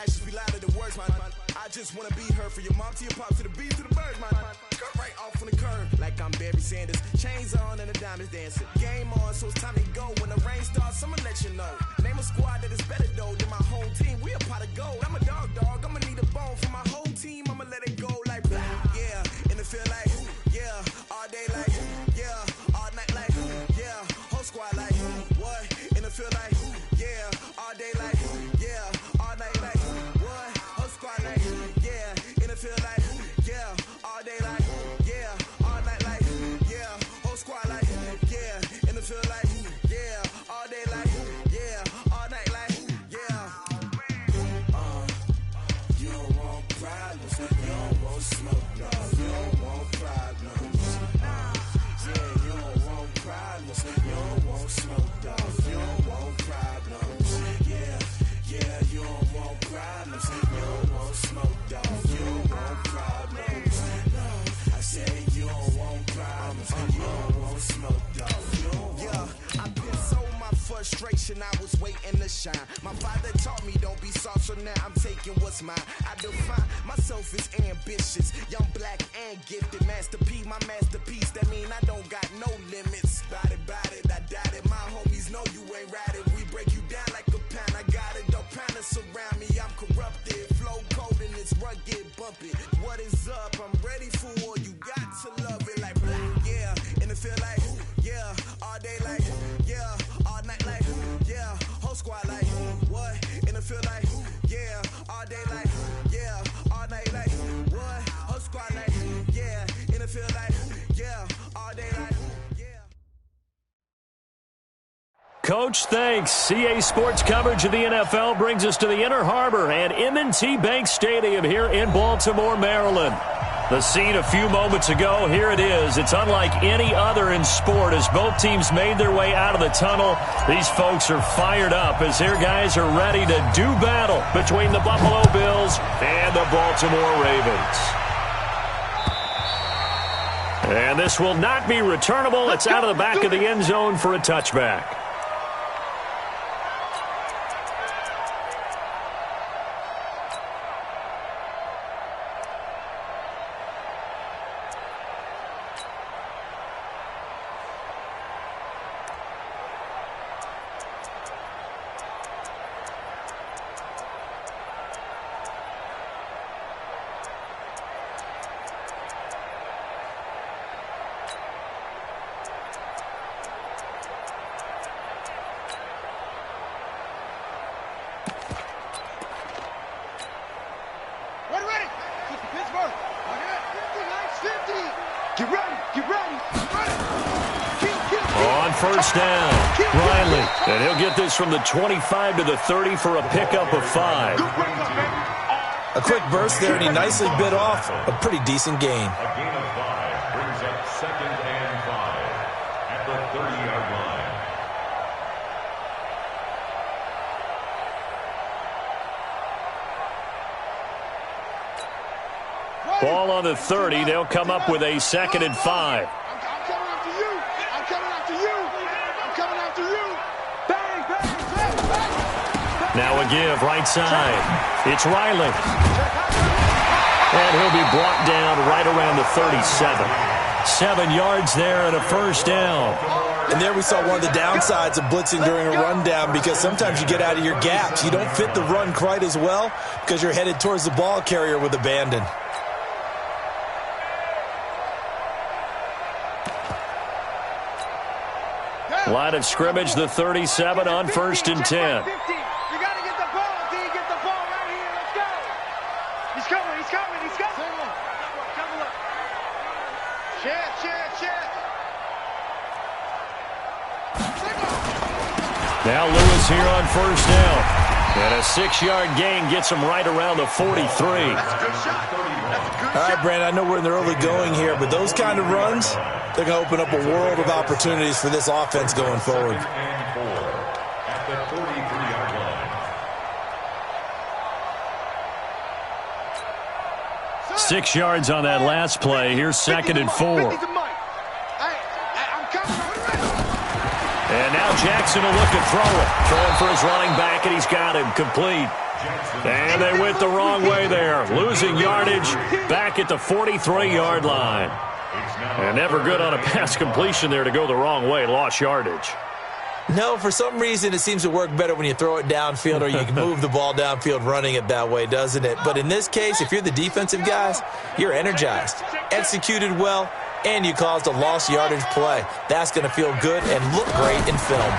Actions be louder than words, man. I just wanna be heard from your mom to your pop to the beat to the birds, man. Cut right off on the curb, like I'm Barry Sanders. Chains on and the diamonds dancing. Game on, so it's time to go. When the rain starts, I'ma let you know. Name a squad that is better though than my home team. We a pot of gold. I'm a dog. I'ma need a bone for my whole team. I'ma let it go like blah. Yeah, and it feel like yeah, all day like yeah, all night like yeah, whole squad like what? And it feel like yeah, all day like yeah, all night like what? Whole squad like yeah, and it feel like yeah, all day like yeah, all night like yeah, whole squad like yeah, and it feel like yeah, all day like yeah, all night like yeah. You don't want problems, you don't want smoke, dog. You don't want problems. Yeah, you don't want problems, you don't want smoke, dog. You don't want problems. Yeah, you don't want problems, you don't want smoke, dog. You don't want problems. No, I said you don't want problems, you don't want smoke, dog. You don't want. Yeah, I've been so my frustration, I was waiting to shine. My father taught me don't be soft, so now I'm taking what's mine. I define myself as ambitious, young, black, and gifted. Master P, my masterpiece. That mean I don't got no limits. Bout it, I doubt it. My homies know you ain't ratted. We break you down like a pound. I got it, don't pound to surround me. I'm corrupted, flow cold and it's rugged, bumpy. What is up? I'm ready for war. You got to love it like blah. Yeah, and it feel like yeah, all day like yeah, all night like yeah, whole squad like what? And it feel like yeah, all day like yeah, all night like what? Whole squad like yeah, and it feel like yeah, all day like yeah. Coach, thanks. CA Sports coverage of the NFL brings us to the Inner Harbor and M&T Bank Stadium here in Baltimore, Maryland. The scene a few moments ago, here it is. It's unlike any other in sport as both teams made their way out of the tunnel. These folks are fired up as their guys are ready to do battle between the Buffalo Bills and the Baltimore Ravens. And this will not be returnable. It's out of the back of the end zone for a touchback. First down, Riley, and he'll get this from the 25 to the 30 for a pickup of 5. A quick burst there, and he nicely bit off a pretty decent gain. A gain of 5 brings up 2nd and 5 at the 30-yard line. Ball on the 30. They'll come up with a 2nd and 5. Now a give right side. It's Riley. And he'll be brought down right around the 37. 7 yards there and a first down. And there we saw one of the downsides of blitzing during a rundown, because sometimes you get out of your gaps. You don't fit the run quite as well because you're headed towards the ball carrier with abandon. Line of scrimmage, the 37 on 1st and 10. Now Lewis here on 1st down. And a 6-yard gain gets him right around the 43. All right, Brandon, I know we're in the early going here, but those kind of runs, they're going to open up a world of opportunities for this offense going forward. At the 43-yard line. 6 yards on that last play. Here's 2nd and 4. And now Jackson will look to throw it. Throwing for his running back, and he's got him complete. And they went the wrong way there, losing yardage back at the 43-yard line. And never good on a pass completion there to go the wrong way, lost yardage. No, for some reason it seems to work better when you throw it downfield or you can move the ball downfield running it that way, doesn't it? But in this case, if you're the defensive guys, you're energized, executed well, and you caused a lost yardage play. That's going to feel good and look great in film.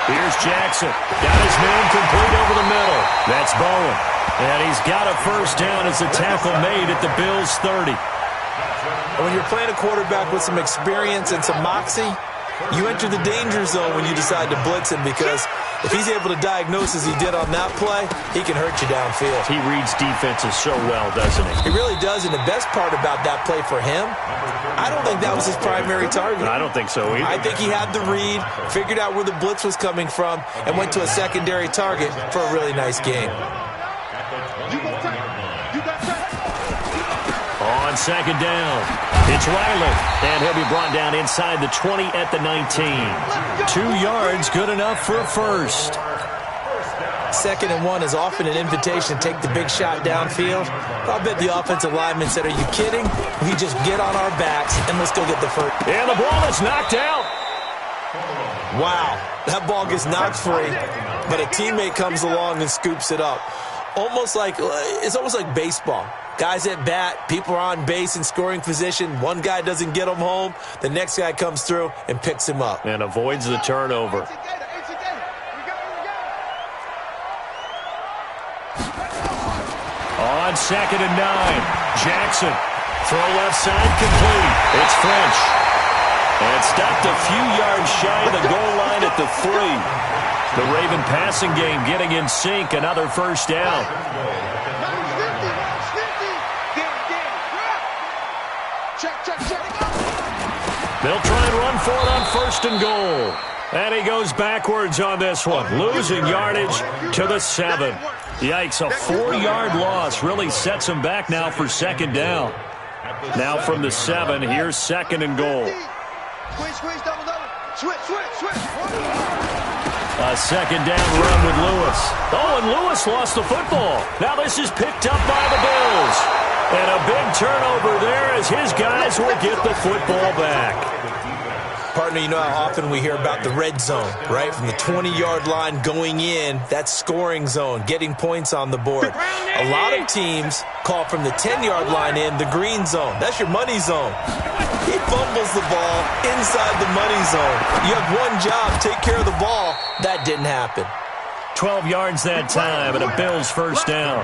Here's Jackson. Got his man complete over the middle. That's Bowen. And he's got a first down as the tackle made at the Bills' 30. When you're playing a quarterback with some experience and some moxie, you enter the danger zone when you decide to blitz him, because if he's able to diagnose as he did on that play, he can hurt you downfield. He reads defenses so well, doesn't he? He really does, and the best part about that play for him, I don't think that was his primary target. I don't think so either. I think he had the read, figured out where the blitz was coming from, and went to a secondary target for a really nice game. On second down, it's Riley, and he'll be brought down inside the 20 at the 19. 2 yards, good enough for a first. 2nd and 1 is often an invitation to take the big shot downfield. I'll bet the offensive lineman said, "Are you kidding? We just get on our backs and let's go get the first." And the ball is knocked out. Wow, that ball gets knocked free, but a teammate comes along and scoops it up. It's almost like baseball. Guys at bat, people are on base in scoring position. One guy doesn't get him home. The next guy comes through and picks him up. And avoids the turnover. On 2nd and 9, Jackson. Throw left side complete. It's French. And stopped a few yards shy of the goal line at the 3. The Raven passing game getting in sync. Another first down. They'll try and run for it on 1st and goal. And he goes backwards on this one, losing yardage to the 7. Yikes, a 4-yard loss really sets him back now for 2nd down. Now from the 7, here's 2nd and goal. A 2nd down run with Lewis. Oh, and Lewis lost the football. Now this is picked up by the Bills. And a big turnover there as his guys will get the football back. Partner, you know how often we hear about the red zone, right? From the 20-yard line going in, that's scoring zone, getting points on the board. A lot of teams call from the 10-yard line in the green zone. That's your money zone. He fumbles the ball inside the money zone. You have one job, take care of the ball. That didn't happen. 12 yards that time and a Bills first down.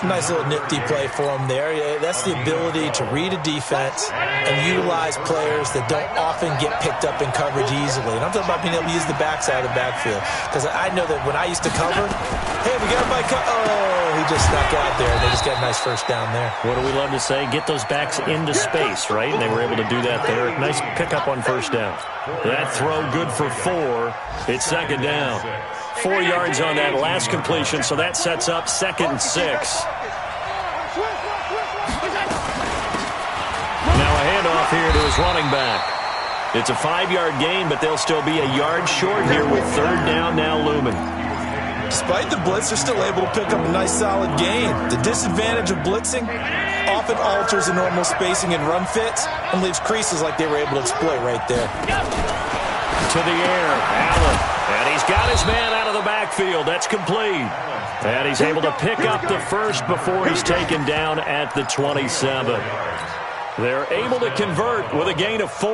Nice little nifty play for him there. Yeah, that's the ability to read a defense and utilize players that don't often get picked up in coverage easily. And I'm talking about being able to use the backside of the backfield. Because I know that when I used to cover, hey, we got everybody he just snuck out there, and they just got a nice first down there. What do we love to say? Get those backs into space, right? And they were able to do that there. Nice pickup on first down. That throw good for 4. It's 2nd down. 4 yards on that last completion, so that sets up 2nd and 6. Now a handoff here to his running back. It's a 5-yard gain, but they'll still be a yard short here with 3rd down now looming. Despite the blitz, they're still able to pick up a nice solid gain. The disadvantage of blitzing often alters the normal spacing and run fits and leaves creases like they were able to exploit right there. To the air, Allen. And he's got his man out of the backfield. That's complete. And he's able to pick up the first before he's taken down at the 27. They're able to convert with a gain of 4.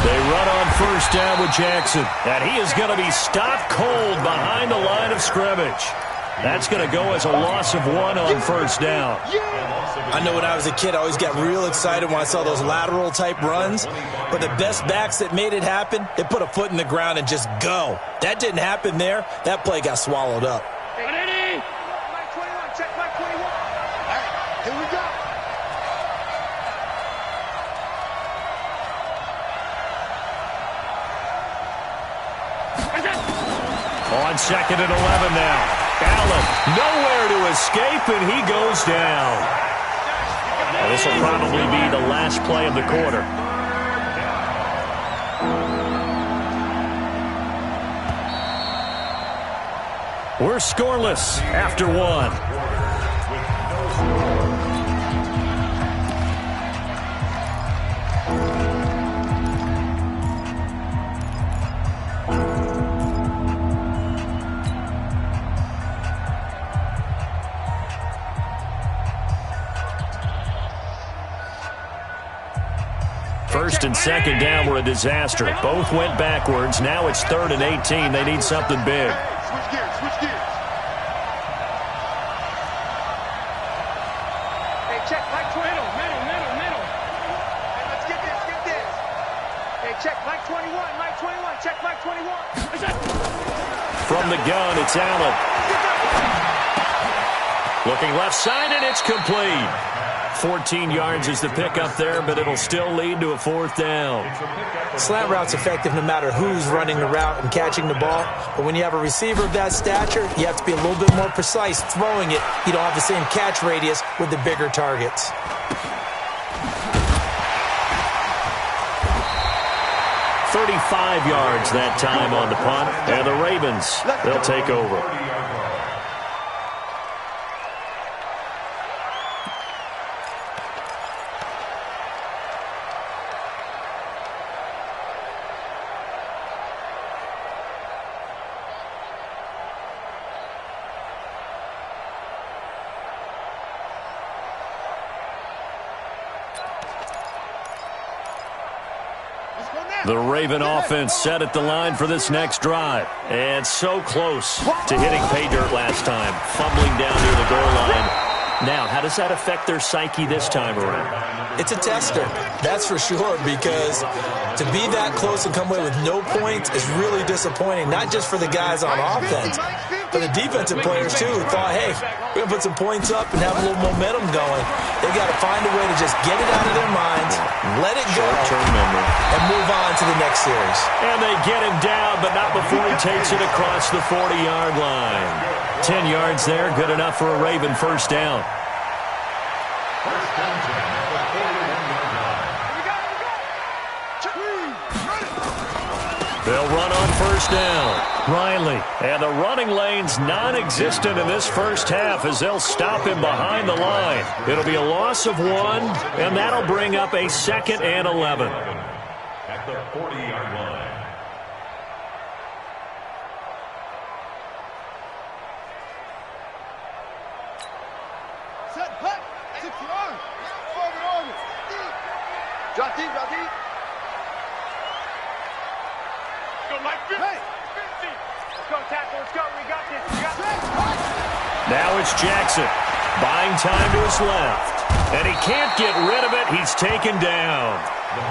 They run on first down with Jackson. And he is going to be stopped cold behind the line of scrimmage. That's going to go as a loss of 1 on first down. I know when I was a kid, I always got real excited when I saw those lateral-type runs. But the best backs that made it happen, they put a foot in the ground and just go. That didn't happen there. That play got swallowed up. Here we go. On 2nd and 11 now. Allen, nowhere to escape, and he goes down. This will probably be the last play of the quarter. We're scoreless after one. First and second down were a disaster. Both went backwards. Now it's 3rd and 18. They need something big. Switch gears, switch gears. Hey, check Mike 20. Middle. Hey, let's get this. Hey, check Mike 21. Check Mike 21. From the gun, it's Allen. Looking left side, and it's complete. 14 yards is the pickup there, but it'll still lead to a 4th down. Slant route's effective no matter who's running the route and catching the ball. But when you have a receiver of that stature, you have to be a little bit more precise throwing it. You don't have the same catch radius with the bigger targets. $35 yards that time on the punt, and the Ravens, they'll take over. The Raven offense set at the line for this next drive. And so close to hitting pay dirt last time, fumbling down near the goal line. Now, how does that affect their psyche this time around? It's a tester, that's for sure, because to be that close and come away with no points is really disappointing, not just for the guys on offense, but the defensive players, too, who thought, hey, we're going to put some points up and have a little momentum going. They've got to find a way to just get it out of their minds, let it go, and move on to the next series. And they get him down, but not before he takes it across the 40-yard line. 10 yards there, good enough for a Raven first down. They'll run on first down. Riley, and the running lane's non-existent in this first half as they'll stop him behind the line. It'll be a loss of 1, and that'll bring up a 2nd and 11. At the 40-yard line. Set, hut, 6 yards. Forward. Drop deep. Go, Mike. Hey. Let's go, tackle. Let's go. We got this. Now it's Jackson. Buying time to his left. And he can't get rid of it. He's taken down.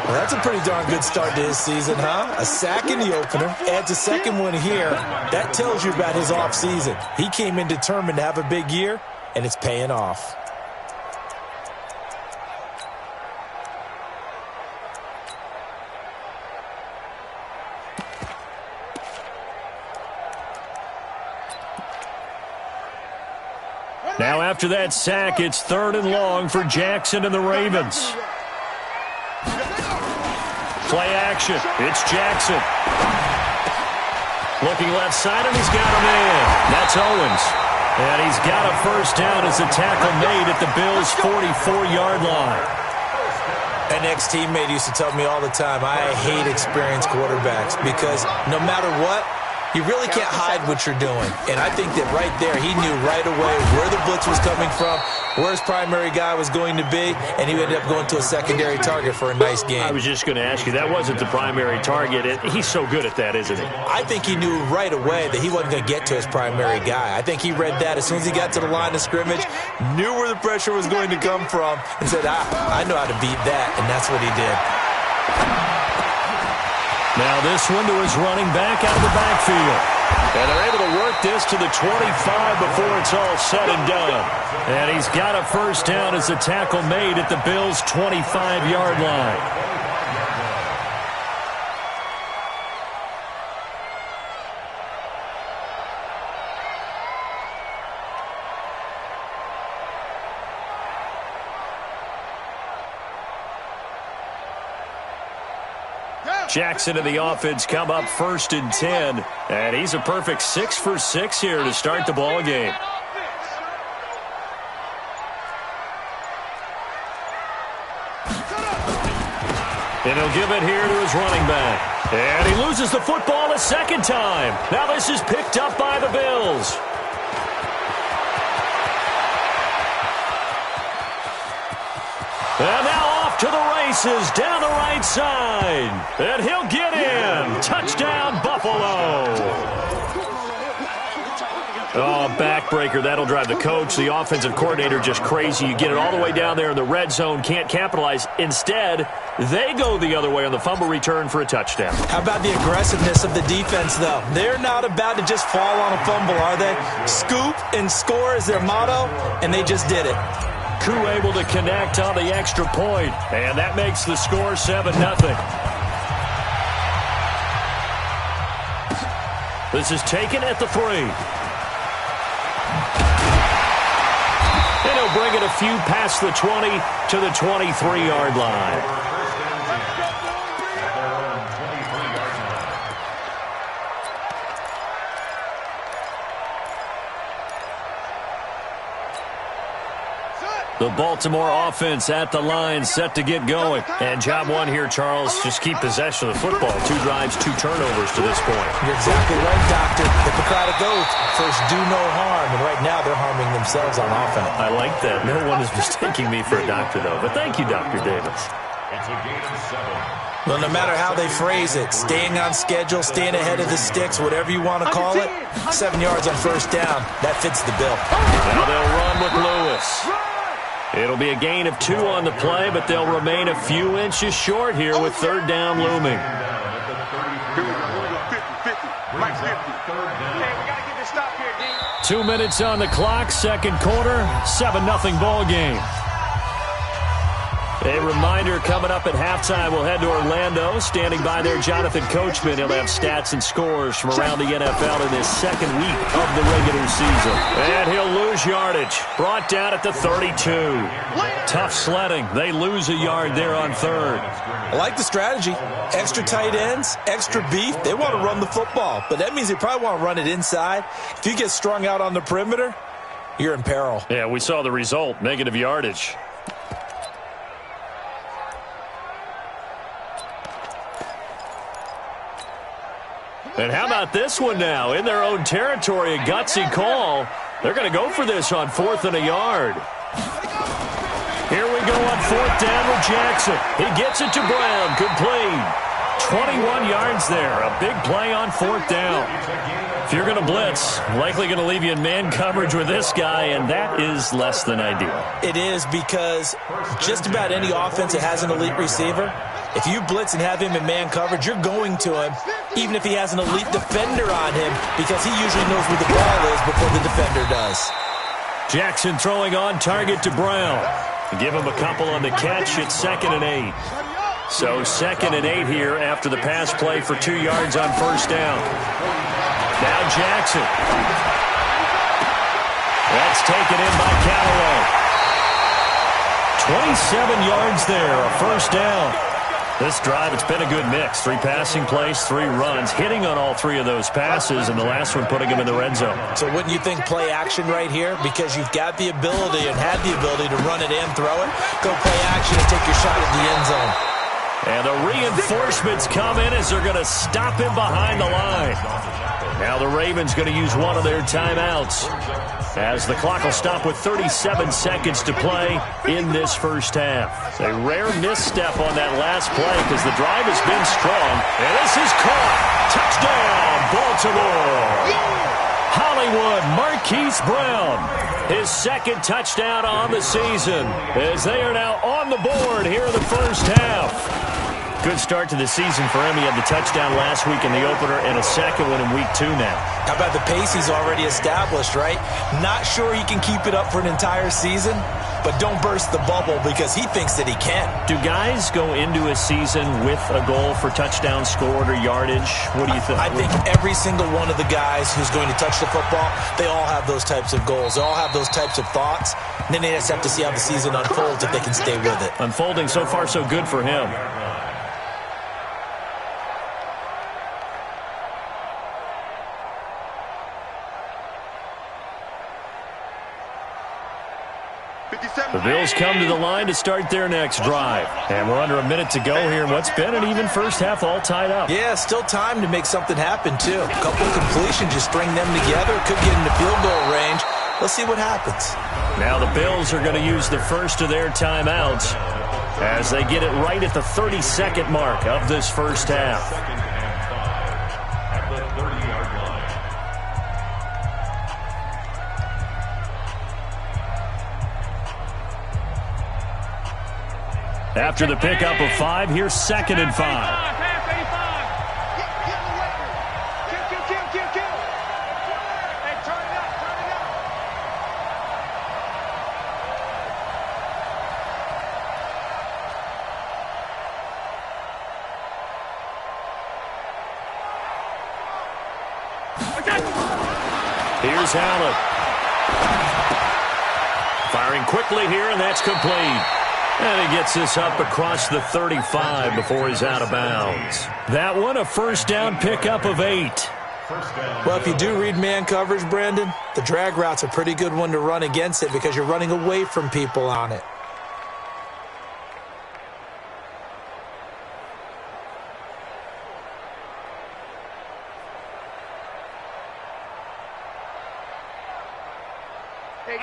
Well, that's a pretty darn good start to his season, huh? A sack in the opener, adds a second one here. That tells you about his offseason. He came in determined to have a big year, and it's paying off. Now after that sack, it's 3rd and long for Jackson and the Ravens. Play action. It's Jackson. Looking left side, and he's got a man. That's Owens. And he's got a first down as the tackle made at the Bills' 44-yard line. An ex-teammate used to tell me all the time, I hate experienced quarterbacks because no matter what, you really can't hide what you're doing. And I think that right there, he knew right away where the blitz was coming from, where his primary guy was going to be, and he ended up going to a secondary target for a nice game. I was just going to ask you, that wasn't the primary target. He's so good at that, isn't he? I think he knew right away that he wasn't going to get to his primary guy. I think he read that as soon as he got to the line of scrimmage, knew where the pressure was going to come from, and said, I know how to beat that, and that's what he did. Now this one to his running back out of the backfield. And they're able to work this to the 25 before it's all said and done. And he's got a first down as the tackle made at the Bills' 25-yard line. Go. Jackson and the offense come up 1st and 10. And he's a perfect 6 for 6 here to start the ball game. And he'll give it here to his running back. And he loses the football a second time. Now this is picked up by the Bills. And now off to the races down the right side. And he'll get in. Touchdown, Buffalo. Oh, backbreaker. That'll drive the coach, the offensive coordinator, just crazy. You get it all the way down there in the red zone, can't capitalize. Instead, they go the other way on the fumble return for a touchdown. How about the aggressiveness of the defense, though? They're not about to just fall on a fumble, are they? Scoop and score is their motto, and they just did it. Crew able to connect on the extra point, and that makes the score 7-0. This is taken at the 3. And he'll bring it a few past the 20 to the 23-yard line. The Baltimore offense at the line, set to get going. And job one here, Charles, just keep possession of the football. 2 drives, 2 turnovers to this point. You're exactly right, Doctor. Hippocratic oath, first do no harm. And right now they're harming themselves on offense. I like that. No one is mistaking me for a doctor, though. But thank you, Dr. Davis. It's a gain of 7. Well, no matter how they phrase it, staying on schedule, staying ahead of the sticks, whatever you want to call it, 7 yards on first down, that fits the bill. Now they'll run with Lewis. It'll be a gain of 2 on the play, but they'll remain a few inches short here with 3rd down looming. 2 minutes on the clock, 2nd quarter, 7-0 ball game. A reminder coming up at halftime, we'll head to Orlando. Standing by there, Jonathan Coachman. He'll have stats and scores from around the NFL in his 2nd week of the regular season. And he'll lose yardage. Brought down at the 32. Tough sledding. They lose a yard there on 3rd. I like the strategy. Extra tight ends, extra beef. They want to run the football, but that means they probably want to run it inside. If you get strung out on the perimeter, you're in peril. Yeah, we saw the result, negative yardage. And how about this one now? In their own territory, a gutsy call. They're going to go for this on 4th and a yard. Here we go on 4th down with Jackson. He gets it to Brown. Complete. 21 yards there. A big play on 4th down. If you're going to blitz, likely going to leave you in man coverage with this guy, and that is less than ideal. It is, because just about any offense that has an elite receiver, if you blitz and have him in man coverage, you're going to him, even if he has an elite defender on him, because he usually knows where the ball is before the defender does. Jackson throwing on target to Brown. Give him a couple on the catch. It's 2nd and 8. So 2nd and 8 here after the pass play for 2 yards on 1st down. Now Jackson. That's taken in by Callaway. 27 yards there, a 1st down. This drive, it's been a good mix. 3 passing plays, 3 runs, hitting on all 3 of those passes, and the last one putting him in the red zone. So wouldn't you think play action right here? Because you've got the ability and had the ability to run it and throw it. Go play action and take your shot at the end zone. And the reinforcements come in as they're going to stop him behind the line. Now the Ravens going to use one of their timeouts, as the clock will stop with 37 seconds to play in this first half. A rare misstep on that last play because the drive has been strong. And this is caught. Touchdown, Baltimore. Hollywood Marquise Brown. His 2nd touchdown on the season, as they are now on the board here in the first half. Good start to the season for him. He had the touchdown last week in the opener and a 2nd one in week 2 now. How about the pace he's already established, right? Not sure he can keep it up for an entire season, but don't burst the bubble because he thinks that he can. Do guys go into a season with a goal for touchdown scored or yardage? What do you think? I think every single one of the guys who's going to touch the football, they all have those types of goals. They all have those types of thoughts. And then they just have to see how the season unfolds if they can stay with it. Unfolding so far so good for him. The Bills come to the line to start their next drive. And we're under a minute to go here in what's been an even first half, all tied up. Yeah, still time to make something happen, too. A couple completions, just string them together. Could get into field goal range. Let's see what happens. Now the Bills are going to use the first of their timeouts as they get it right at the 30-second mark of this first half. At the 30-yard line. After the pickup of 5, here's 2nd and 5. Here's Allen. Firing quickly here, and that's complete. And he gets this up across the 35 before he's out of bounds. That one, a first down pickup of 8. Well, if you do read man coverage, Brandon, the drag route's a pretty good one to run against it because you're running away from people on it.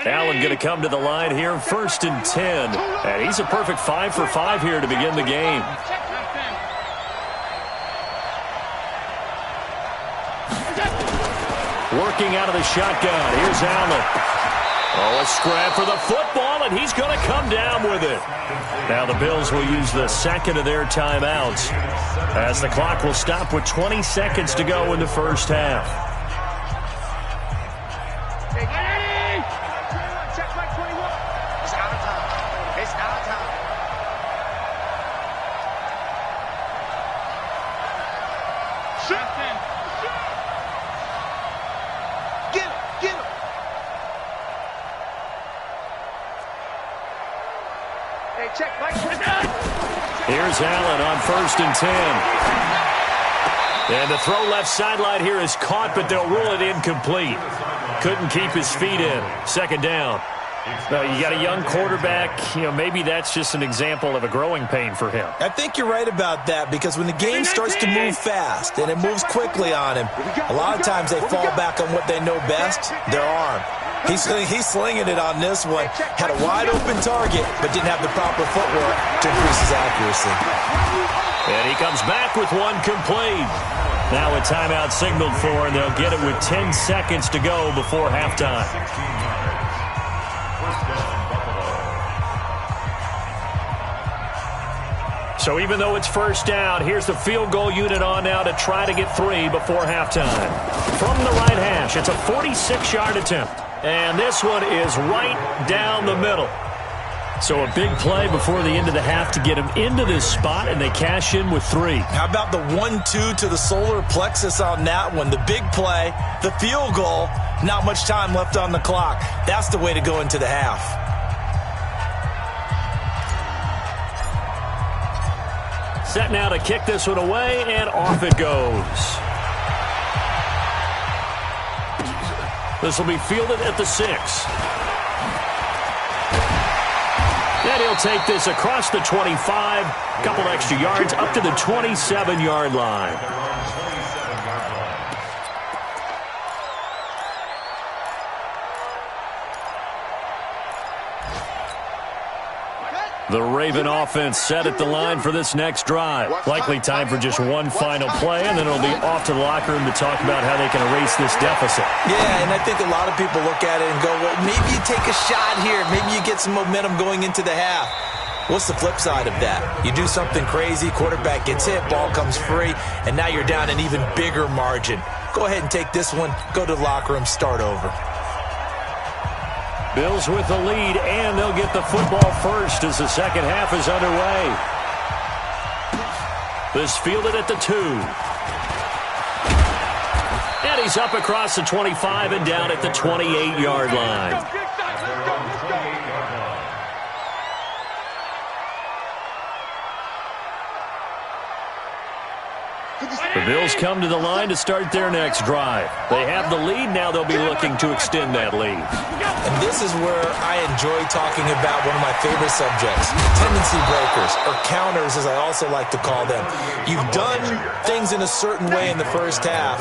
Allen going to come to the line here, 1st and 10. And he's a perfect 5 for 5 here to begin the game. Working out of the shotgun. Here's Allen. Oh, a scrap for the football, and he's going to come down with it. Now the Bills will use the second of their timeouts as the clock will stop with 20 seconds to go in the first half. Here's Allen on 1st and 10. And the throw left sideline here is caught, but they'll rule it incomplete. Couldn't keep his feet in. 2nd down. You got a young quarterback. Maybe that's just an example of a growing pain for him. I think you're right about that because when the game starts to move fast and it moves quickly on him, a lot of times they fall back on what they know best, their arm. He's slinging it on this one. Had a wide-open target, but didn't have the proper footwork to increase his accuracy. And he comes back with one complete. Now a timeout signaled for, and they'll get it with 10 seconds to go before halftime. So even though it's first down, here's the field goal unit on now to try to get 3 before halftime. From the right hash, it's a 46-yard attempt. And this one is right down the middle. So a big play before the end of the half to get him into this spot, and they cash in with 3. How about the 1-2 to the solar plexus on that one? The big play, the field goal, not much time left on the clock. That's the way to go into the half. Set now to kick this one away, and off it goes. This will be fielded at the 6. And he'll take this across the 25, couple extra yards up to the 27-yard line. The Raven offense set at the line for this next drive. Likely time for just one final play, and then it'll be off to the locker room to talk about how they can erase this deficit. Yeah, and I think a lot of people look at it and go, well, maybe you take a shot here. Maybe you get some momentum going into the half. What's the flip side of that? You do something crazy, quarterback gets hit, ball comes free, and now you're down an even bigger margin. Go ahead and take this one, go to the locker room, start over. Bills with the lead, and they'll get the football first as the second half is underway. This fielded at the 2. And he's up across the 25 and down at the 28-yard line. The Bills come to the line to start their next drive. They have the lead. Now they'll be looking to extend that lead. And this is where I enjoy talking about one of my favorite subjects, tendency breakers, or counters as I also like to call them. You've done things in a certain way in the first half,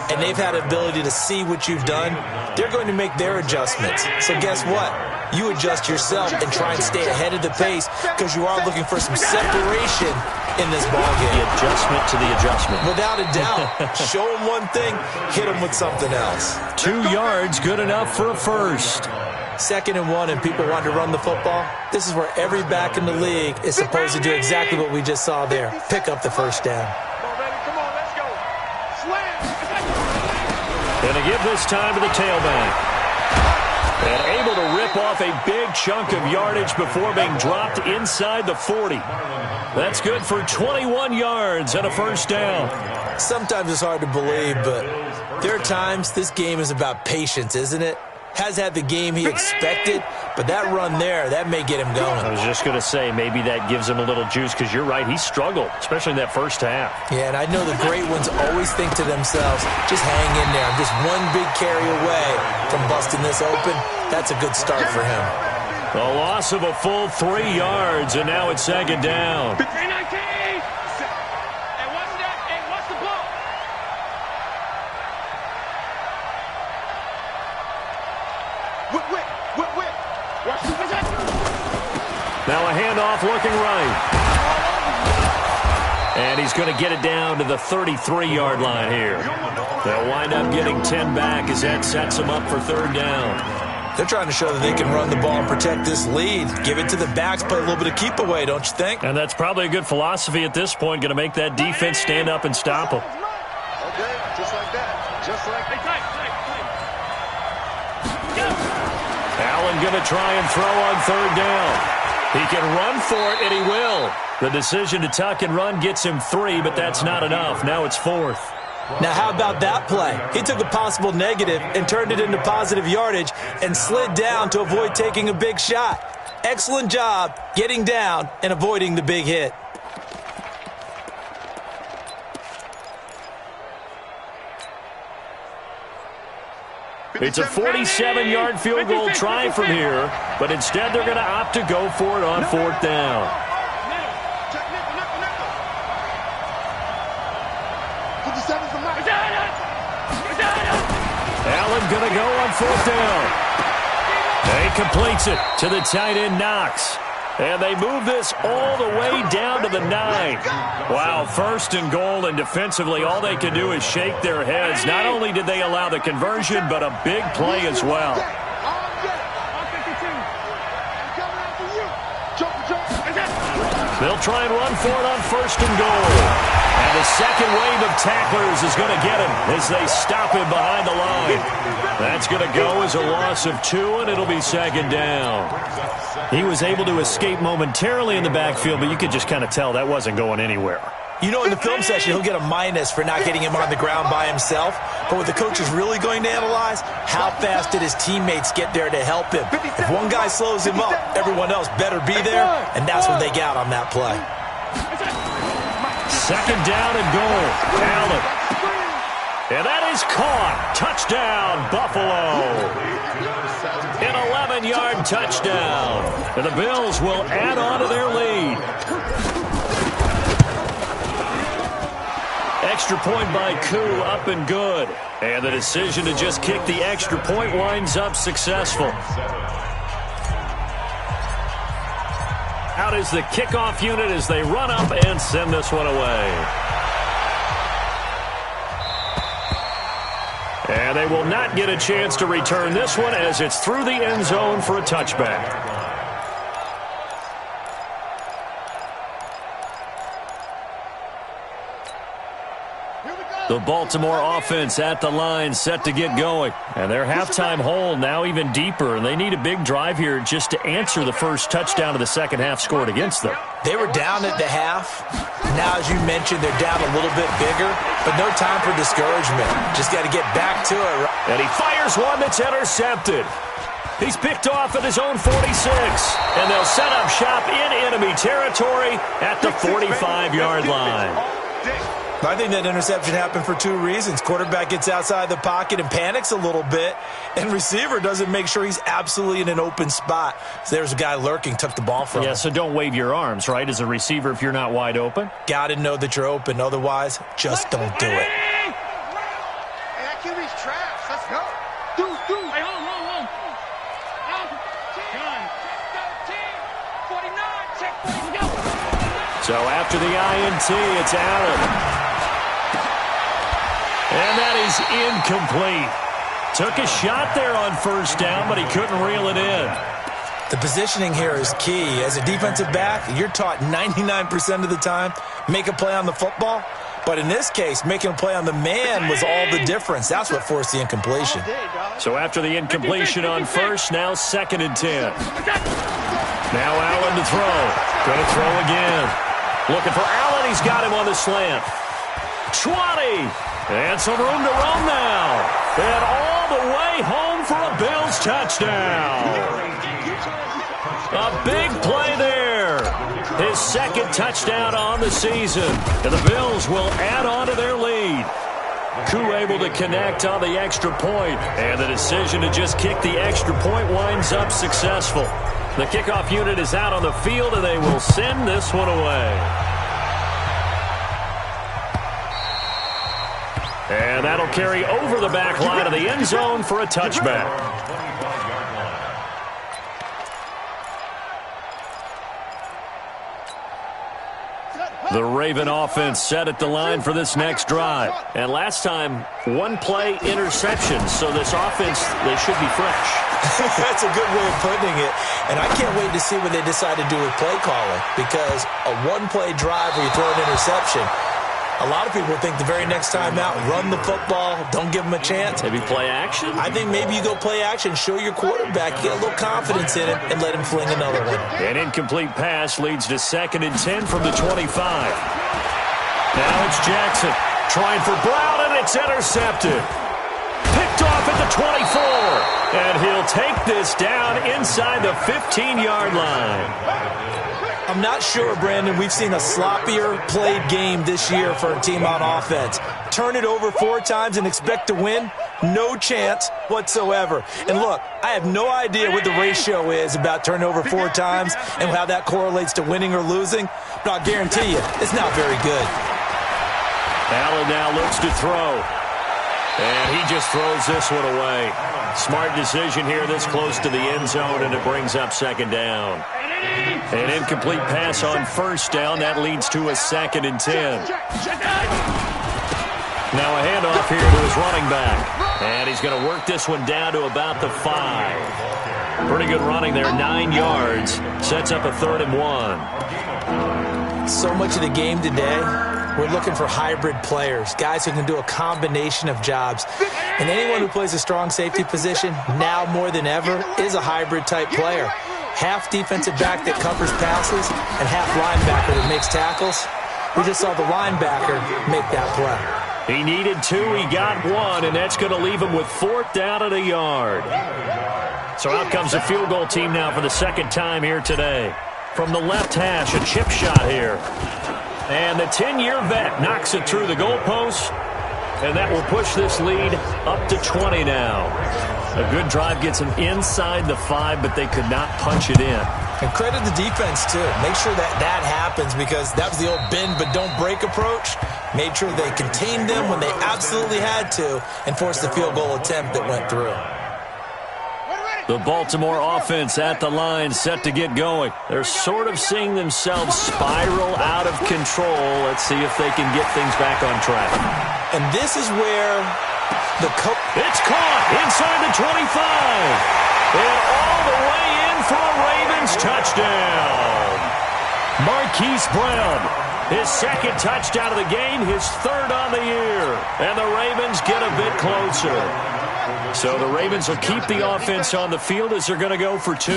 and they've had the ability to see what you've done. They're going to make their adjustments. So guess what? You adjust yourself and try and stay ahead of the pace because you are looking for some separation in this ballgame. The adjustment to the adjustment. Without a doubt. Show them one thing, hit them with something else. 2 yards, good enough for a first. 2nd and 1, and people want to run the football. This is where every back in the league is supposed to do exactly what we just saw there. Pick up the first down. Come on, let's go. Slam. Going to give this time to the tailback. And able to rip off a big chunk of yardage before being dropped inside the 40. That's good for 21 yards and a first down. Sometimes it's hard to believe, but there are times this game is about patience, isn't it? Has had the game he expected, but that run there, that may get him going. I was just going to say, maybe that gives him a little juice, because you're right, he struggled, especially in that first half. Yeah, and I know the great ones always think to themselves, just hang in there. I'm just one big carry away from busting this open. That's a good start for him. A loss of a full 3 yards, and now it's 2nd down. Now a handoff looking right. And he's going to get it down to the 33-yard line here. They'll wind up getting 10 back as that sets them up for 3rd down. They're trying to show that they can run the ball and protect this lead. Give it to the backs, play a little bit of keep away, don't you think? And that's probably a good philosophy at this point, going to make that defense stand up and stop them. Okay, just like that. Just like that. Allen going to try and throw on 3rd down. He can run for it, and he will. The decision to tuck and run gets him 3, but that's not enough. Now it's 4th. Now, how about that play? He took a possible negative and turned it into positive yardage and slid down to avoid taking a big shot. Excellent job getting down and avoiding the big hit. It's a 47-yard field goal try from here, but instead they're going to opt to go for it on 4th down. Allen going to go on 4th down. He completes it to the tight end, Knox. And they move this all the way down to the 9. Wow, 1st and goal, and defensively all they can do is shake their heads. Not only did they allow the conversion, but a big play as well. They'll try and run for it on 1st and goal. And the second wave of tacklers is going to get him as they stop him behind the line. That's going to go as a loss of 2, and it'll be 2nd down. He was able to escape momentarily in the backfield, but you could just kind of tell that wasn't going anywhere. You know, in the film session, he'll get a minus for not getting him on the ground by himself. But what the coach is really going to analyze, how fast did his teammates get there to help him? If one guy slows him up, everyone else better be there, and that's what they got on that play. 2nd down and goal. Allen. And that is caught. Touchdown, Buffalo. An 11-yard touchdown. And the Bills will add on to their lead. Extra point by Koo, up and good. And the decision to just kick the extra point winds up successful. Out is the kickoff unit as they run up and send this one away. And they will not get a chance to return this one as it's through the end zone for a touchback. The Baltimore offense at the line set to get going. And their halftime hole now even deeper. And they need a big drive here just to answer the first touchdown of the second half scored against them. They were down at the half. Now, as you mentioned, they're down a little bit bigger. But no time for discouragement. Just got to get back to it. And he fires one that's intercepted. He's picked off at his own 46. And they'll set up shop in enemy territory at the 45-yard line. I think that interception happened for two reasons. Quarterback gets outside the pocket and panics a little bit, and receiver doesn't make sure he's absolutely in an open spot. So there's a guy lurking, took the ball from him. Yeah, so don't wave your arms, right, as a receiver if you're not wide open? Got to know that you're open. Otherwise, just don't do it. Hey, that QB's trash. Let's go. Hey, hold on. Gun. Check 13. 49. Check 40. Go. So after the INT, it's Allen. And that is incomplete. Took a shot there on first down, but he couldn't reel it in. The positioning here is key. As a defensive back, you're taught 99% of the time, make a play on the football. But in this case, making a play on the man was all the difference. That's what forced the incompletion. So after the incompletion on first, now 2nd and 10. Now Allen to throw. Going to throw again. Looking for Allen. He's got him on the slant. 20. And some room to roam now. And all the way home for a Bills touchdown. A big play there. His 2nd touchdown on the season. And the Bills will add on to their lead. Koo able to connect on the extra point. And the decision to just kick the extra point winds up successful. The kickoff unit is out on the field, and they will send this one away. And that'll carry over the back line of the end zone for a touchback. The Raven offense set at the line for this next drive. And last time, one-play interception. So this offense, they should be fresh. That's a good way of putting it. And I can't wait to see what they decide to do with play calling. Because a one-play drive where you throw an interception, a lot of people think the very next time out, run the football, don't give them a chance. Maybe play action? I think maybe you go play action, show your quarterback, get a little confidence in him, and let him fling another one. An incomplete pass leads to 2nd and 10 from the 25. Now it's Jackson trying for Brown, and it's intercepted. Picked off at the 24. And he'll take this down inside the 15-yard line. I'm not sure, Brandon, we've seen a sloppier played game this year for a team on offense. Turn it over 4 times and expect to win? No chance whatsoever. And look, I have no idea what the ratio is about turning over 4 times and how that correlates to winning or losing, but I'll guarantee you, it's not very good. Allen now looks to throw. And he just throws this one away. Smart decision here this close to the end zone, and it brings up 2nd down. An incomplete pass on first down. That leads to a 2nd and 10. Now a handoff here to his running back. And he's going to work this one down to about the 5. Pretty good running there, 9 yards. Sets up a 3rd and 1. So much of the game today, we're looking for hybrid players, guys who can do a combination of jobs. And anyone who plays a strong safety position, now more than ever, is a hybrid-type player. Half defensive back that covers passes and half linebacker that makes tackles. We just saw the linebacker make that play. He needed 2, he got 1, and that's going to leave him with 4th down at a yard. So out comes the field goal team now for the 2nd time here today. From the left hash, a chip shot here. And the 10-year vet knocks it through the goalpost, and that will push this lead up to 20 now. A good drive gets them inside the 5, but they could not punch it in. And credit the defense, too. Make sure that happens, because that was the old bend but don't break approach. Made sure they contained them when they absolutely had to and forced the field goal attempt that went through. The Baltimore offense at the line, set to get going. They're sort of seeing themselves spiral out of control. Let's see if they can get things back on track. And this is where it's caught inside the 25. And all the way in for a Ravens touchdown. Marquise Brown, his 2nd touchdown of the game, his 3rd on the year. And the Ravens get a bit closer. So the Ravens will keep the offense on the field as they're going to go for 2.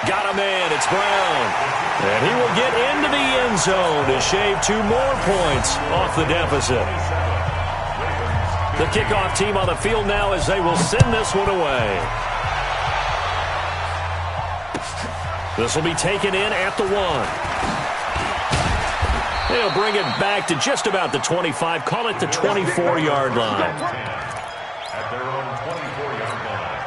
Got a man, it's Brown. And he will get into the end zone to shave 2 more points off the deficit. The kickoff team on the field now as they will send this one away. This will be taken in at the 1. They'll bring it back to just about the 25. Call it the 24-yard line. At their own 24-yard line.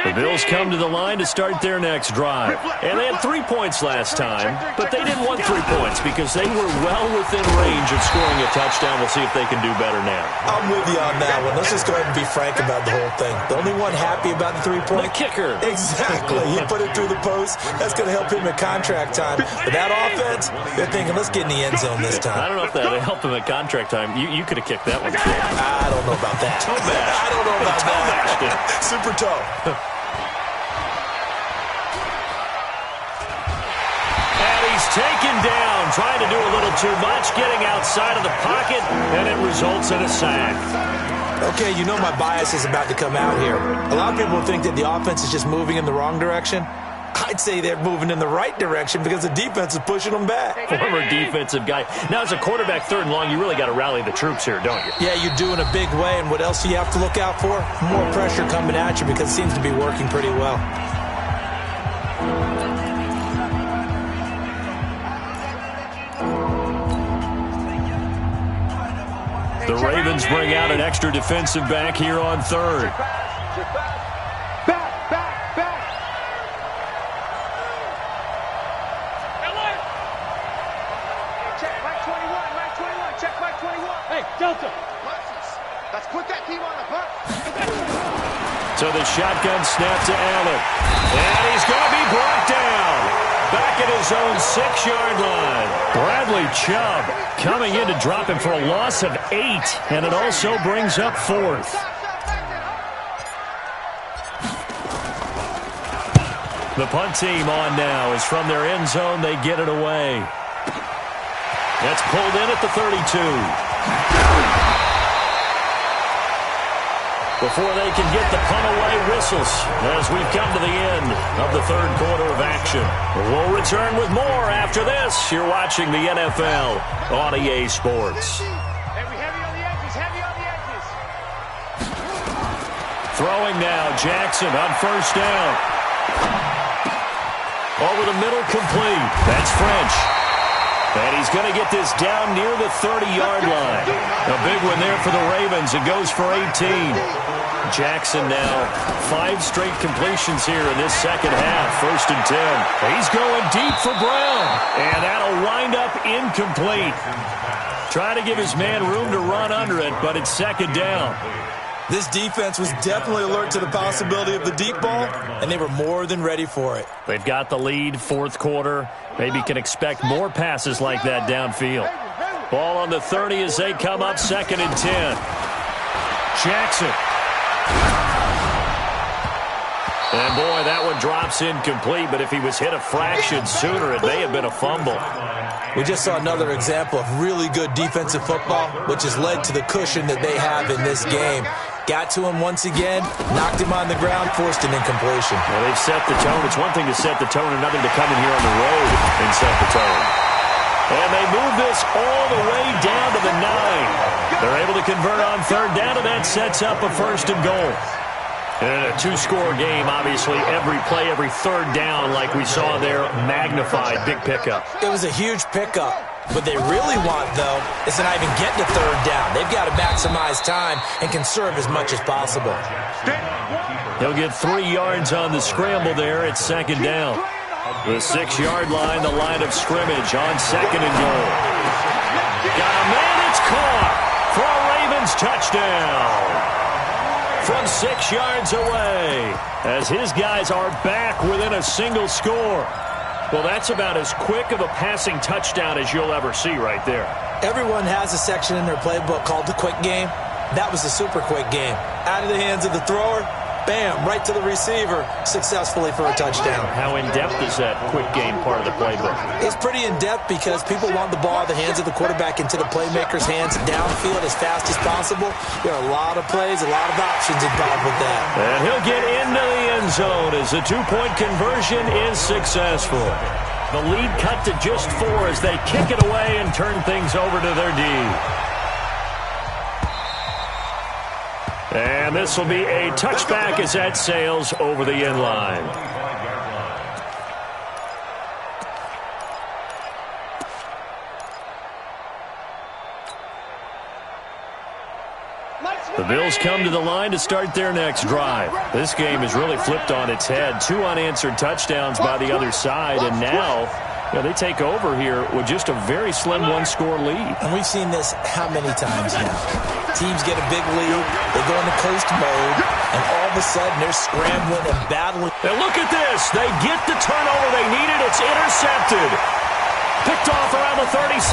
The Bills come to the line to start their next drive. And they had 3 points last time, but they didn't want 3 points because they were well within range of scoring a touchdown. We'll see if they can do better now. I'm with you on that one. Let's just go ahead and be frank about the whole thing. The only one happy about the 3-point? The kicker. Exactly. He put it through the post. That's going to help him at contract time. But that offense, they're thinking, let's get in the end zone this time. I don't know if that helped him at contract time. You could have kicked that one. I don't know about that. Toe bash. I don't know about Toe bashed it. that. Super toe. Taken down, trying to do a little too much, getting outside of the pocket, and it results in a sack. Okay, you know my bias is about to come out here. A lot of people think that the offense is just moving in the wrong direction. I'd say they're moving in the right direction because the defense is pushing them back. Former defensive guy. Now, as a quarterback, 3rd and long, you really got to rally the troops here, don't you? Yeah, you do in a big way, and what else do you have to look out for? More pressure coming at you because it seems to be working pretty well. The Ravens bring out an extra defensive back here on 3rd. Back. Check Mike 21. Check Mike 21. Hey, Delta. Let's put that team on the bus. So the shotgun snap to Allen. And he's going to be brought down. Back at his own 6-yard line. Bradley Chubb coming in to drop him for a loss of 8. And it also brings up 4th. The punt team on now is from their end zone. They get it away. That's pulled in at the 32. Before they can get the punt away, whistles as we've come to the end of the 3rd quarter of action. We'll return with more after this. You're watching the NFL on EA Sports. Heavy on the edges. Throwing now, Jackson on 1st down. Over the middle, complete. That's French. And he's going to get this down near the 30-yard line. A big one there for the Ravens. It goes for 18. Jackson now 5 straight completions here in this second half. 1st and 10. He's going deep for Brown. And that'll wind up incomplete. Trying to give his man room to run under it, but it's 2nd down. This defense was definitely alert to the possibility of the deep ball, and they were more than ready for it. They've got the lead, 4th quarter. Maybe can expect more passes like that downfield. Ball on the 30 as they come up 2nd and 10. Jackson. And boy, that one drops incomplete, but if he was hit a fraction sooner, it may have been a fumble. We just saw another example of really good defensive football, which has led to the cushion that they have in this game. Got to him once again, knocked him on the ground, forced an incompletion. Well, they've set the tone. It's one thing to set the tone, another to come in here on the road and set the tone. And they move this all the way down to the 9. They're able to convert on 3rd down, and that sets up a 1st and goal. And a 2-score game, obviously, every play, every 3rd down, like we saw there, magnified, big pickup. It was a huge pickup. What they really want, though, is to not even get to 3rd down. They've got to maximize time and conserve as much as possible. He'll get 3 yards on the scramble there. It's 2nd down. The 6-yard line, the line of scrimmage on 2nd and goal. Got a man, it's caught for a Ravens touchdown. From 6 yards away, as his guys are back within a single score. Well, that's about as quick of a passing touchdown as you'll ever see right there. Everyone has a section in their playbook called the quick game. That was the super quick game. Out of the hands of the thrower, bam, right to the receiver, successfully for a touchdown. How in-depth is that quick game part of the playbook? It's pretty in-depth because people want the ball out of the hands of the quarterback into the playmaker's hands downfield as fast as possible. There are a lot of plays, a lot of options involved with that. And he'll get into the end zone as the 2-point conversion is successful. The lead cut to just 4 as they kick it away and turn things over to their D. And this will be a touchback as that sails over the end line. The Bills come to the line to start their next drive. This game is really flipped on its head. 2 unanswered touchdowns by the other side, and now they take over here with just a very slim one-score lead. And we've seen this how many times now? Teams get a big lead, they go into coast mode, and all of a sudden they're scrambling and battling. And look at this. They get the turnover they needed. It's intercepted. Picked off around the 37.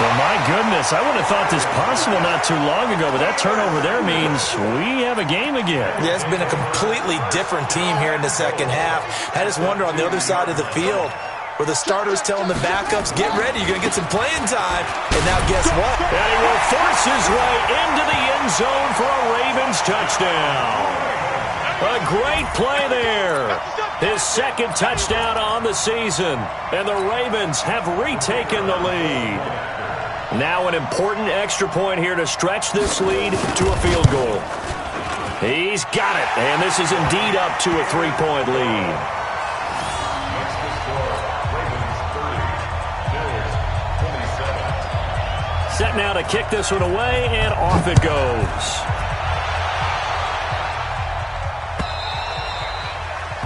So, my goodness, I wouldn't have thought this possible not too long ago, but that turnover there means we have a game again. Yeah, it's been a completely different team here in the second half. I just wonder on the other side of the field where the starters telling the backups, get ready, you're going to get some playing time. And now guess what? And he will force his way into the end zone for a Ravens touchdown. A great play there. His second touchdown on the season. And the Ravens have retaken the lead. Now an important extra point here to stretch this lead to a field goal. He's got it, and this is indeed up to a 3-point lead. Set now to kick this one away, and off it goes.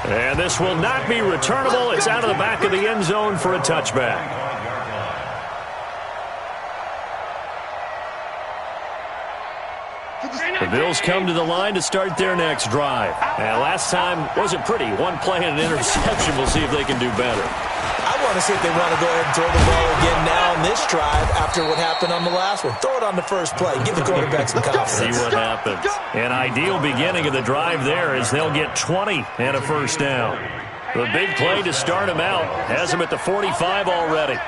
And this will not be returnable. It's out of the back of the end zone for a touchback. The Bills come to the line to start their next drive. And last time wasn't pretty. One play and an interception. We'll see if they can do better. I want to see if they want to go ahead and throw the ball again now on this drive after what happened on the last one. Throw it on the first play. Give the quarterback some confidence. See what happens. An ideal beginning of the drive there as they'll get 20 and a first down. The big play to start him out has him at the 45 already.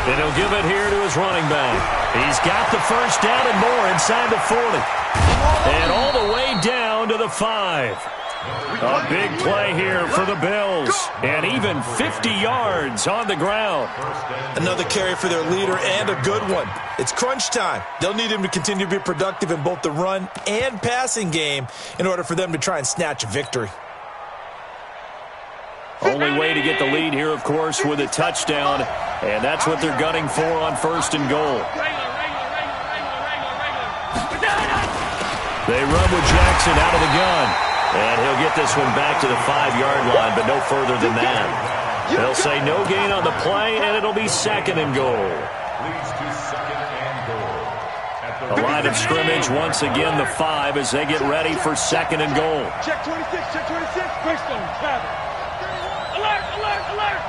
And he'll give it here to his running back. He's got the first down and more inside the 40. And all the way down to the 5. A big play here for the Bills. And even 50 yards on the ground. Another carry for their leader and a good one. It's crunch time. They'll need him to continue to be productive in both the run and passing game in order for them to try and snatch a victory. Only way to get the lead here, of course, with a touchdown. And that's what they're gunning for on first and goal. They run with Jackson out of the gun. And he'll get this one back to the 5-yard line, but no further than that. They'll say no gain on the play, and it'll be second and goal. The line of scrimmage, once again, the 5 as they get ready for second and goal. Check 26, check 26. Greystone, travel. Alert, alert, alert.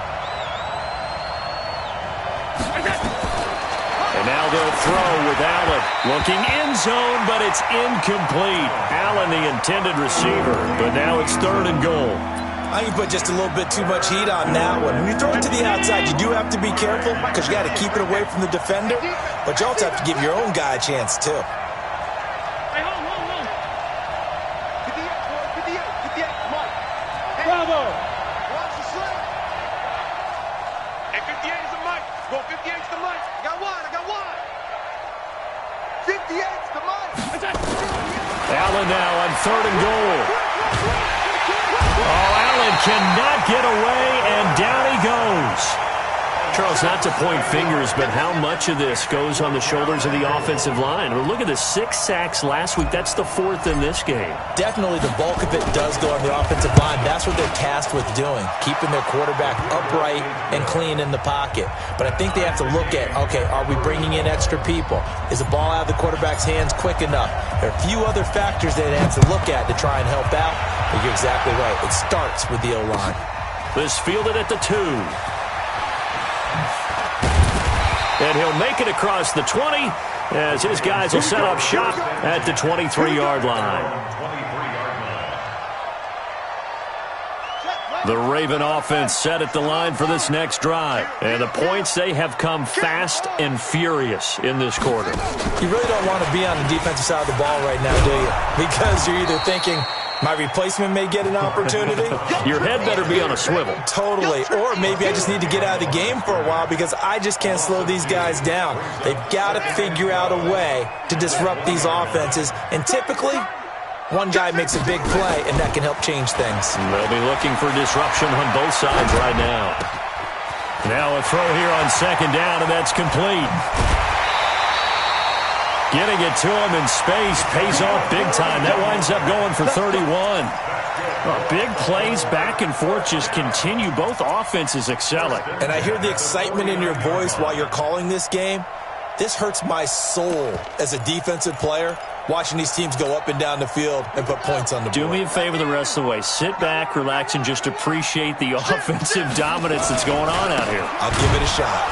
And now they'll throw with Allen. Looking end zone, but it's incomplete. Allen, the intended receiver, but now it's third and goal. I think you put just a little bit too much heat on that one. When you throw it to the outside, you do have to be careful because you got to keep it away from the defender, but you also have to give your own guy a chance, too. Hey, hold, hold, hold. 58, Mike. Hey, bravo. Watch the slip. Hey, 58 is the Mike. Go, 58 is the Mike. I got one. 58's the Mike. Allen now on third and goal. Oh, Allen cannot get away, and down he goes. Charles, not to point fingers, but how much of this goes on the shoulders of the offensive line? I mean, look at the 6 sacks last week. That's the 4th in this game. Definitely the bulk of it does go on the offensive line. That's what they're tasked with doing, keeping their quarterback upright and clean in the pocket. But I think they have to look at, okay, are we bringing in extra people? Is the ball out of the quarterback's hands quick enough? There are a few other factors that they have to look at to try and help out. But you're exactly right. It starts with the O-line. This fielded at the 2. And he'll make it across the 20 as his guys will set up shop at the 23-yard line. The Raven offense set at the line for this next drive. And the points, they have come fast and furious in this quarter. You really don't want to be on the defensive side of the ball right now, do you? Because you're either thinking, my replacement may get an opportunity. Your head better be on a swivel. Totally. Or maybe I just need to get out of the game for a while because I just can't slow these guys down. They've got to figure out a way to disrupt these offenses. And typically, one guy makes a big play, and that can help change things. They'll be looking for disruption on both sides right now. Now a throw here on second down, and that's complete. Getting it to him in space pays off big time. That winds up going for 31. Big plays back and forth just continue. Both offenses excelling. And I hear the excitement in your voice while you're calling this game. This hurts my soul as a defensive player, watching these teams go up and down the field and put points on the board. Do me a favor the rest of the way. Sit back, relax, and just appreciate the offensive dominance that's going on out here. I'll give it a shot.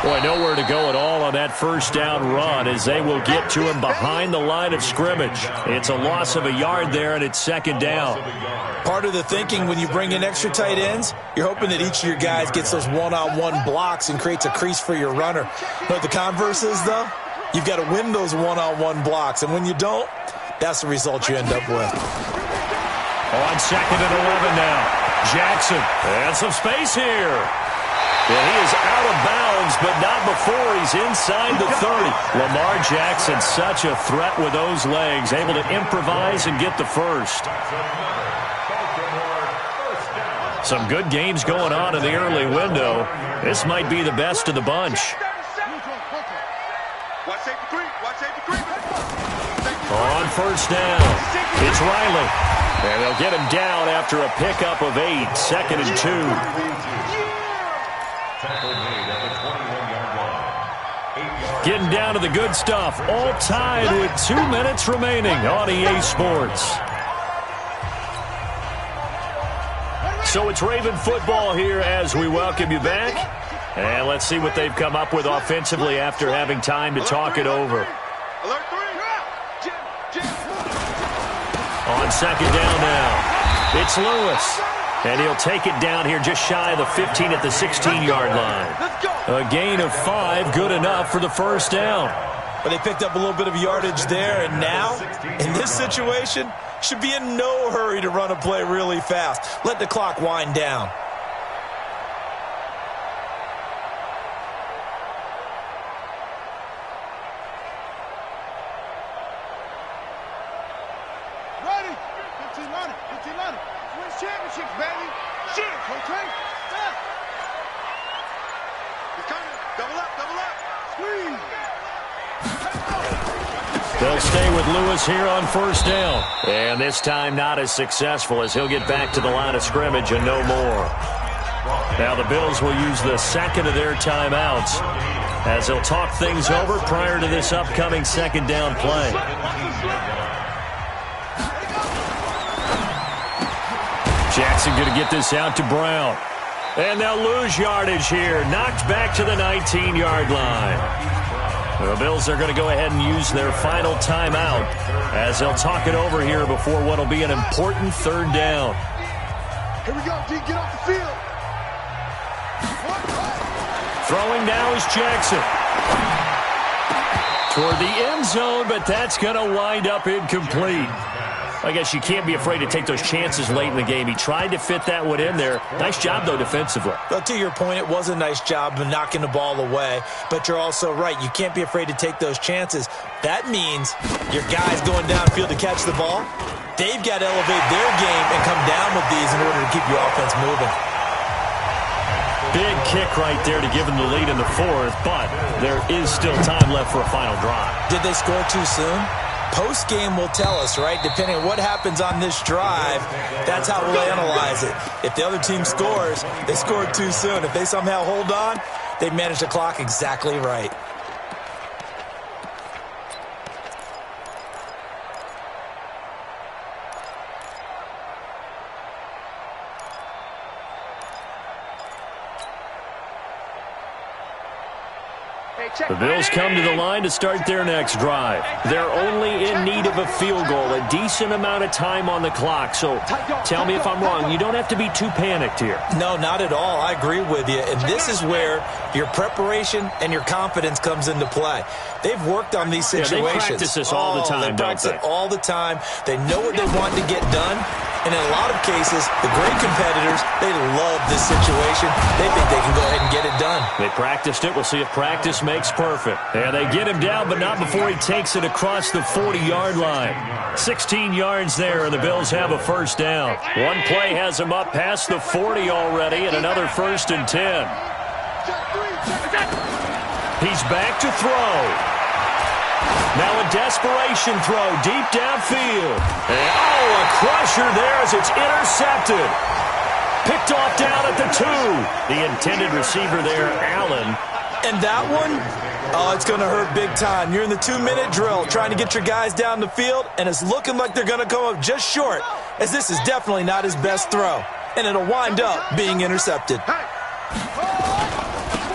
Boy, nowhere to go at all on that first down run as they will get to him behind the line of scrimmage. It's a loss of a yard there, and it's second down. Part of the thinking when you bring in extra tight ends, you're hoping that each of your guys gets those one-on-one blocks and creates a crease for your runner. But the converse is, though, you've got to win those one-on-one blocks. And when you don't, that's the result you end up with. On second and 11 now. Jackson. And some space here. And he is out of bounds, but not before he's inside the 30. Lamar Jackson, such a threat with those legs, able to improvise and get the first. Some good games going on in the early window. This might be the best of the bunch. On first down, it's Riley. And they'll get him down after a pickup of 8, second and 2. Getting down to the good stuff. All tied with 2 minutes remaining on EA Sports. So it's Raven football here as we welcome you back. And let's see what they've come up with offensively after having time to talk it over. On second down now, it's Lewis. And he'll take it down here just shy of the 15 at the 16-yard line. A gain of 5, good enough for the first down. But they picked up a little bit of yardage there, and now, in this situation, should be in no hurry to run a play really fast. Let the clock wind down. Ready? 1500. Win championships, baby. Shit, okay? He's coming. Double up. Squeeze. They'll stay with Lewis here on first down. And this time not as successful as he'll get back to the line of scrimmage and no more. Now the Bills will use the second of their timeouts as they'll talk things over prior to this upcoming second down play. Jackson going to get this out to Brown. And they'll lose yardage here. Knocked back to the 19-yard line. The Bills are going to go ahead and use their final timeout as they'll talk it over here before what will be an important third down. Here we go, D. Get off the field. Throwing now is Jackson. Toward the end zone, but that's going to wind up incomplete. I guess you can't be afraid to take those chances late in the game. He tried to fit that one in there. Nice job, though, defensively. But to your point, it was a nice job of knocking the ball away. But you're also right. You can't be afraid to take those chances. That means your guys going downfield to catch the ball, they've got to elevate their game and come down with these in order to keep your offense moving. Big kick right there to give them the lead in the fourth, but there is still time left for a final drive. Did they score too soon? Post-game will tell us, right? Depending on what happens on this drive, that's how we'll analyze it. If the other team scores, they scored too soon. If they somehow hold on, they managed the clock exactly right. The Bills come to the line to start their next drive. They're only in need of a field goal, a decent amount of time on the clock. So tell me if I'm wrong. You don't have to be too panicked here. No, not at all. I agree with you. And this is where your preparation and your confidence comes into play. They've worked on these situations. They practice this all the time, They practice it all the time. They know what they want to get done. And in a lot of cases, the great competitors, they love this situation. They think they can go ahead and get it done. They practiced it. We'll see if practice makes perfect. And they get him down, but not before he takes it across the 40-yard line. 16 yards there, and the Bills have a first down. One play has him up past the 40 already, and another 1st and 10. He's back to throw. Now a desperation throw deep downfield. And, a crusher there as it's intercepted. Picked off down at the 2. The intended receiver there, Allen. And that one, it's going to hurt big time. You're in the 2-minute drill trying to get your guys down the field, and it's looking like they're going to come up just short, as this is definitely not his best throw. And it'll wind up being intercepted.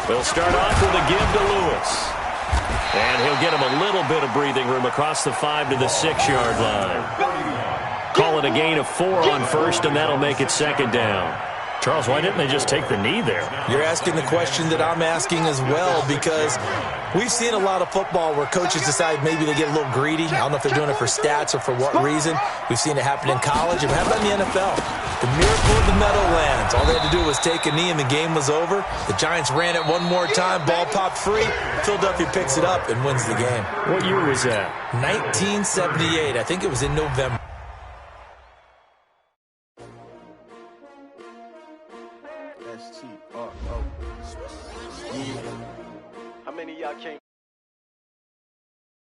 They'll start off with a give to Lewis. And he'll get him a little bit of breathing room across the 5 to the 6-yard line. Call it a gain of 4 on first, and that'll make it 2nd down. Charles, why didn't they just take the knee there? You're asking the question that I'm asking as well, because we've seen a lot of football where coaches decide maybe they get a little greedy. I don't know if they're doing it for stats or for what reason. We've seen it happen in college. It happened in the NFL. The miracle of the Meadowlands. All they had to do was take a knee and the game was over. The Giants ran it one more time. Ball popped free. Philadelphia picks it up and wins the game. What year was that? 1978. I think it was in November. How many of y'all can't